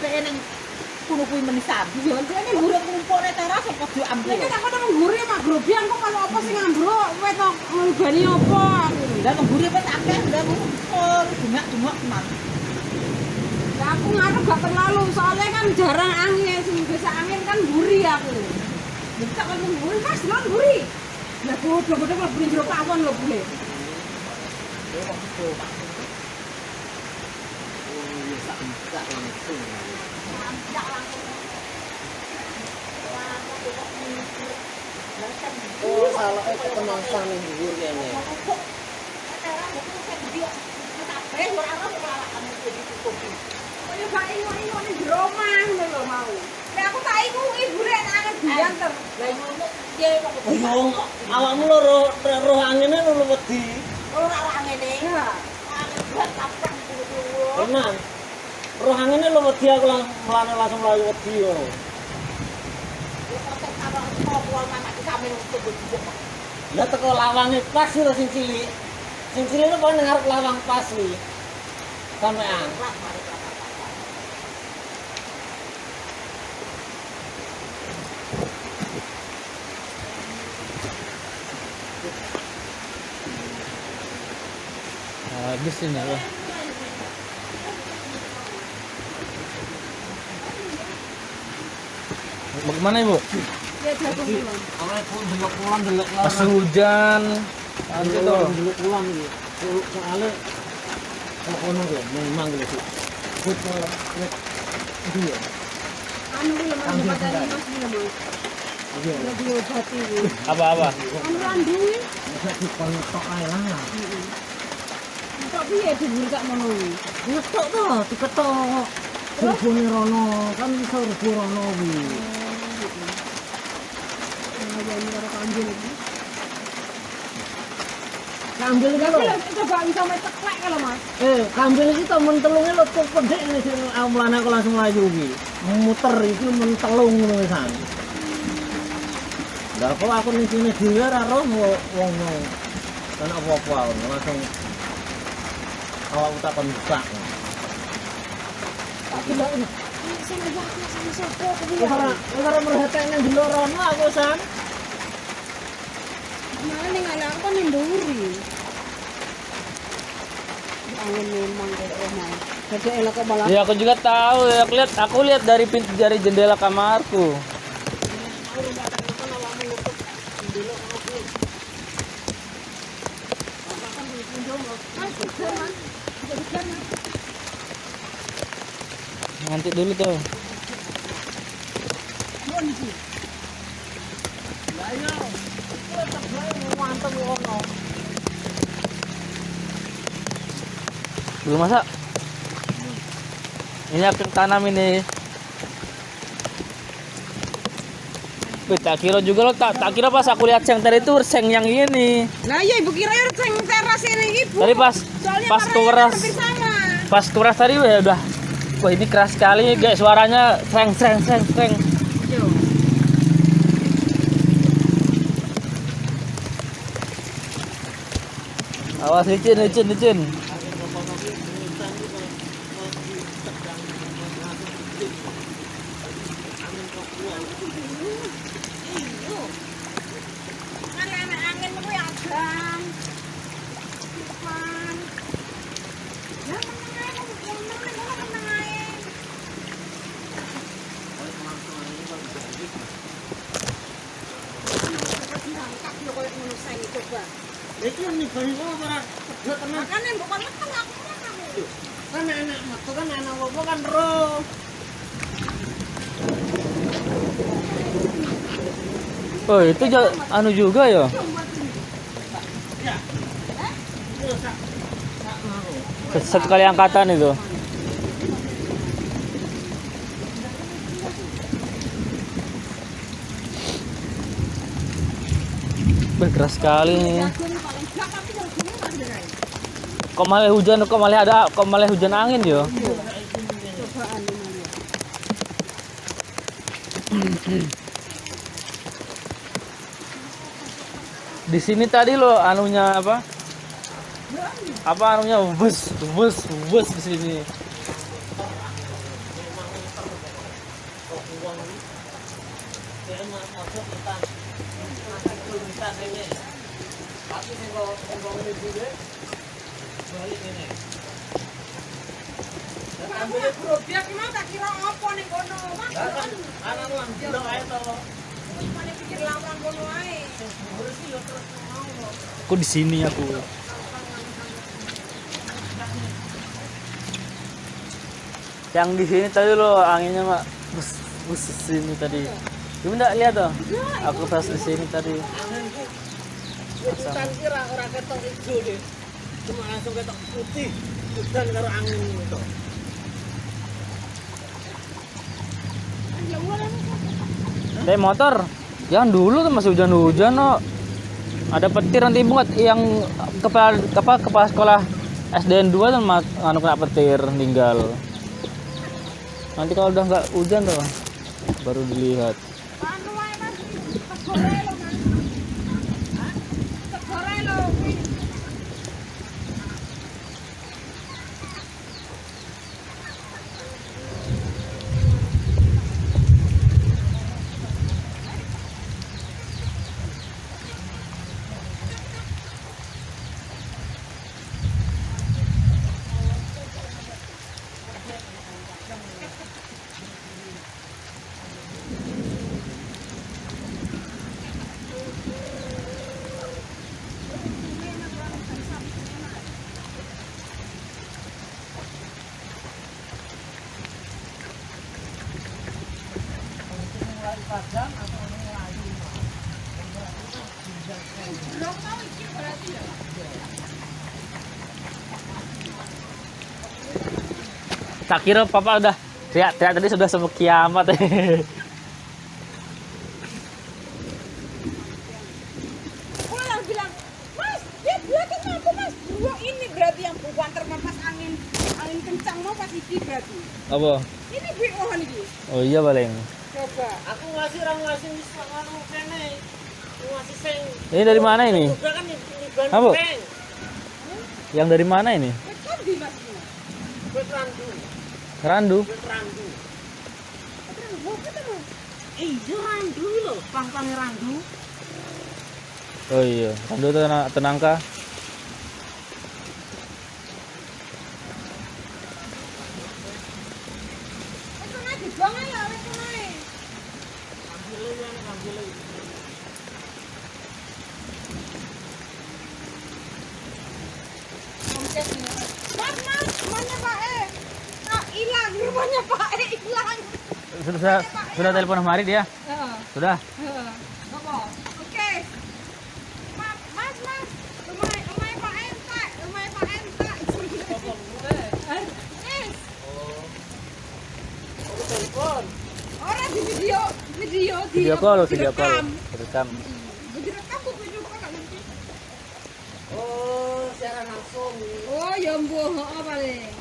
apike ning kuno kuwi menisan. Ya ini gurih ngumpulne teras kok diambil. Iki tak ketemu gurih mak grobian kok kalau apa sing ambruk kowe to nglubani apa? Lah gurih wis akeh ndak ngumpul, bunga-bunga teman. Lah aku ngarep gak terlalu soalnya kan jarang angin, sing biasa angin kan gurih aku. Bisa kan gurih Mas, delon gurih. Lah bodoh-bodoh kok beli jero pawon lho bule. Oh, salah kemasan ning dhuwur kene. Kaya gak ingo-ingo ning jero omah ngono lho mau. Nek aku tak ingungi bule nek angin diantar. Lah ngono piye kok Yo, awakmu roh angine lho wedi. ora angene. Ya. Buat kapan kulo. Tenan. Roh angine lho wedi aku langsung mlayu wedi yo. Lah teko lawange pas lho sing cilik. Sing cilik lho kok ngarep lawang pas wi. Sampean. Habis ini loh. Bagaimana Ibu? Ya jago dulu. Awake pun delok pulang delok Pas hujan. Nanti tuh. delok pulang iki. Soale kok ono ki memang gitu. Kut iya. Anu lho Mas dipatani Mas lho Mas. Iya. Lagi diobati iki. Apa-apa? Anu randu iki. Bisa dikotok ae lah. Kok piye dibur gak ngono iki? Ngetok to, diketok. Turbone rono, kan iso rubu rono wi. Ya ini karo kanjil iki. Kambil iki lho. Coba bisa meteklek kalau Mas. Kambil iki temen telunge lho kok pedhek sing amlane aku langsung mlayu iki. Muter iki men telung ngono wisan. Lah kok aku ning kene dhewe ora roh wong kan apa-apa langsung awak tak kontak. Tak delok ini. Sama aku sama sapa kuwi. Ora merhatiin nang delok rono aku san. Mana ning anak kan ning nduri. Angin memang kayak omah. Jadi elok kok malah. Ya aku juga tahu. Ya, aku lihat dari pintu dari jendela kamarku. Nanti dulu tuh. Belum masak? Ini aku tanam ini. Tak kira juga lo tak kira pas aku lihat seng tadi itu seng yang ini. Nah iya ibu kira ya seng teras ini ibu. Tadi pas Soalnya pas parahnya keras hampir sama. pas keras tadi ya udah. Wah ini keras sekali guys suaranya seng. Yo. Awas licin. Kan enak angin kuwi abang. Depan. Ya meneng ae. Diangkat lho koyo ngono sae coba. Iki ning bani kok ora pedhot tenan. Makane mbok kon metu aku ora kamu. Kan enak metu kan enak apa kan roh. Oh itu anu juga ya. Satu kali angkatan itu. Keras sekali nih. Kok malah hujan angin yo. Di sini tadi lo anunya apa? Apa anunya bus di sini. uang ini. Saya masuk hutan. Masuk ke hutan ini. Tapi kalau uang ini juga balik ini. Ambil produk mau tak kira apa nih kono. Mas, Anak lang bilang ayo to. mana pikir lawang kono ae. Aku di sini aku. Yang di sini tadi lo anginnya mak bus sini tadi. Kamu enggak lihat tuh? Aku pas di sini tadi. Hutan kira orang ketok hijau deh. Cuma langsung ketok putih. Hutan karo angin itu. Naik motor. Jangan dulu tuh masih hujan-hujan no. Ada petir nanti buat yang kepala sekolah SDN 2 tuh anu kena petir meninggal. Nanti kalau udah nggak hujan tuh baru dilihat. Anu wae Mas, tegore lo Mas. Hah? Tegore lo. Tak kira papa udah teriak tadi sudah sama kiamat. Pulang bilang, Mas, dia belakang aku Mas. Dua ini berarti yang bukan termapas angin kencang mau pas iki berarti. Apa? Ini BO nih. Oh iya paling. Coba. Aku ngasih wis anu kene. Ngasih sing. Ini dari mana ini? Juga kan di Bandung. Apa? Yang dari mana ini? Kan di Mas. Wis randu. Randu. Wis randu. Terus ketemu. Iya randu lho, pang-pange randu. Oh iya, Randu tenangkah? Itu naik di bawah ya, itu naik. Mas, rumahnya Pak E. Ah, hilang, rumahnya Pak E hilang. Sudah telepon sama Ari dia? Heeh. Sudah. Apa? Oke. Mas, rumahnya Pak E entek, rumahnya Pak E entek. Yes. Telepon. Orang di video Video call. direkam. Rekam. Direkam kok video call nggak ngerti. Oh, secara langsung. Oh, ya mbuh, heeh paling.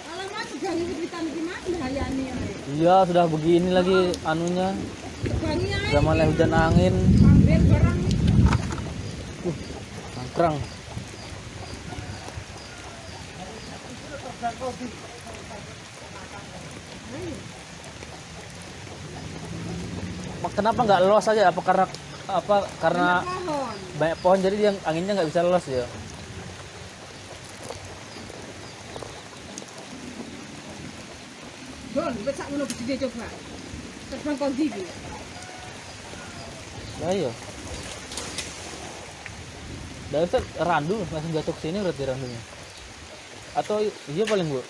Kalau Mas gangi kepitan iki Mas bahayani ae. Iya, sudah begini lagi anunya. Gangi ae. Zamannya hujan angin. Ambil barang. Angkrang. Kenapa nggak los aja? Karena Pohon. banyak pohon jadi yang anginnya nggak bisa los ya? Don, becak ngono gede coba. Terbang kondi iki. Lah iya. Dari itu Randu langsung jatuh ke sini berarti Randunya. Atau iya paling Bu.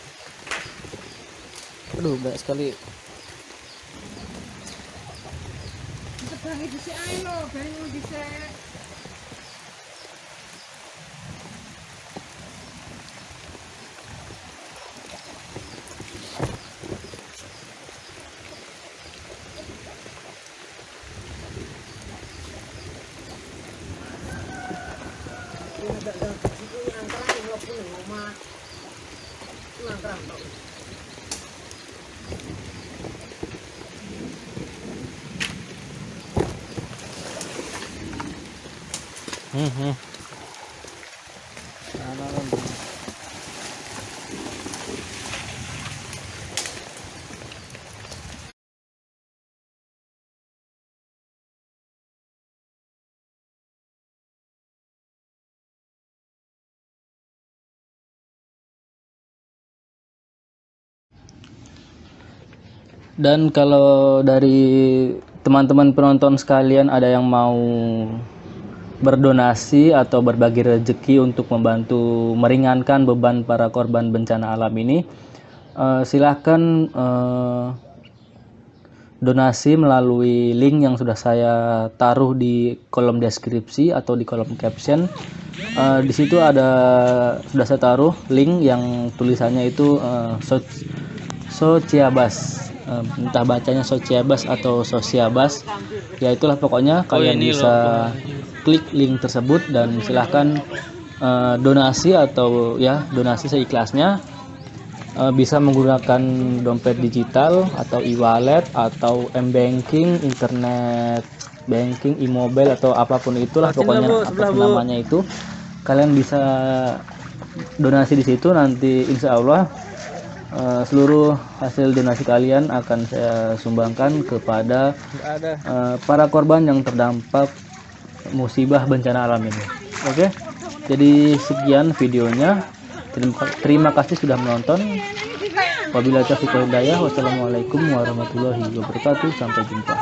Aduh, banyak sekali. Terbang di sini ae lho, banyu dhisik. Hmm. Dan kalau dari teman-teman penonton sekalian ada yang mau berdonasi atau berbagi rezeki untuk membantu meringankan beban para korban bencana alam ini, silahkan donasi melalui link yang sudah saya taruh di kolom deskripsi atau di kolom caption. Di situ sudah saya taruh link yang tulisannya itu Sociabas, entah bacanya Sociabas atau Sosiabas, ya itulah pokoknya. Kalian bisa klik link tersebut dan silahkan donasi atau ya donasi seikhlasnya. Bisa menggunakan dompet digital atau e-wallet atau m-banking, internet banking, e-mobile atau apapun itulah pokoknya apapun namanya itu. Kalian bisa donasi di situ, nanti insya Allah seluruh hasil donasi kalian akan saya sumbangkan kepada para korban yang terdampak musibah bencana alam ini. Oke, jadi sekian videonya. Terima kasih sudah menonton. Wabillahi taufiq wal hidayah. Wassalamualaikum warahmatullahi wabarakatuh. Sampai jumpa.